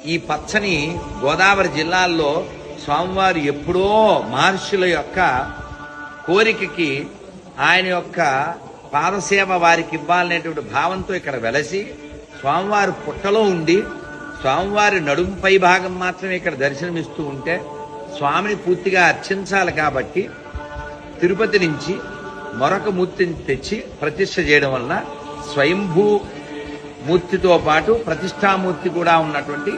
ఈ పచ్చని గోదావరి జిల్లాల్లో స్వామివారు ఎప్పుడో మహర్షుల యొక్క కోరికకి ఆయన యొక్క పాదసేవ వారికి ఇవ్వాలనేటువంటి భావంతో ఇక్కడ వెలసి స్వామివారు పుట్టలో ఉండి స్వామివారి నడుము పై భాగం మాత్రమే ఇక్కడ దర్శనమిస్తూ ఉంటే స్వామిని పూర్తిగా అర్చించాలి కాబట్టి తిరుపతి నుంచి మరొక మూర్తిని తెచ్చి ప్రతిష్ఠ చేయడం వలన స్వయంభూ మూర్తితో పాటు ప్రతిష్టామూర్తి కూడా ఉన్నటువంటి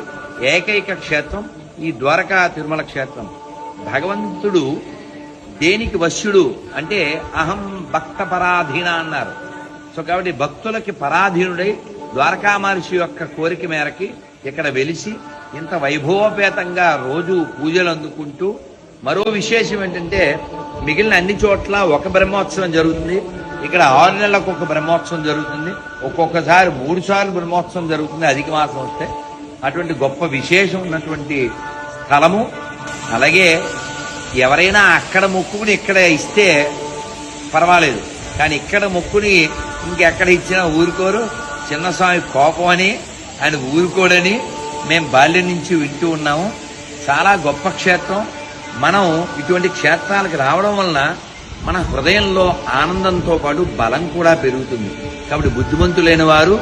ఏకైక క్షేత్రం ఈ ద్వారకా తిరుమల క్షేత్రం. భగవంతుడు దేనికి వశ్యుడు అంటే అహం భక్త పరాధీన అన్నారు. సో కాబట్టి భక్తులకి పరాధీనుడై ద్వారకా మహర్షి యొక్క కోరిక మేరకి ఇక్కడ వెలిసి ఇంత వైభవపేతంగా రోజు పూజలు అందుకుంటూ, మరో విశేషం ఏంటంటే మిగిలిన అన్ని చోట్ల ఒక బ్రహ్మోత్సవం జరుగుతుంది, ఇక్కడ 6 నెలలకు ఒక బ్రహ్మోత్సవం జరుగుతుంది, ఒక్కొక్కసారి 3 సార్లు బ్రహ్మోత్సవం జరుగుతుంది అధిక మాసం వస్తే. అటువంటి గొప్ప విశేషం ఉన్నటువంటి స్థలము. అలాగే ఎవరైనా అక్కడ మొక్కుని ఇక్కడ ఇస్తే పర్వాలేదు, కానీ ఇక్కడ మొక్కుని ఇంకెక్కడ ఇచ్చినా ఊరుకోరు. చిన్నస్వామి కోపం అని, ఆయన ఊరుకోడని మేము బాల్యం నుంచి వింటూ ఉన్నాము. చాలా గొప్ప క్షేత్రం. మనం ఇటువంటి క్షేత్రాలకు రావడం వలన మన హృదయంలో ఆనందంతో పాటు బలం కూడా పెరుగుతుంది. కాబట్టి బుద్ధిమంతులైన వారు,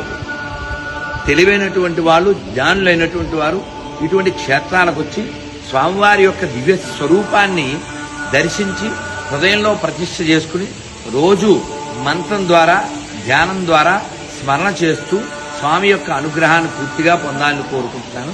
తెలివైనటువంటి వాళ్ళు, జ్ఞానులైనటువంటి వారు ఇటువంటి క్షేత్రాలకు వచ్చి స్వామివారి యొక్క దివ్య స్వరూపాన్ని దర్శించి హృదయంలో ప్రతిష్ఠ చేసుకుని రోజు మంత్రం ద్వారా, ధ్యానం ద్వారా స్మరణ చేస్తూ స్వామి యొక్క అనుగ్రహాన్ని పూర్తిగా పొందాలని కోరుకుంటున్నాను.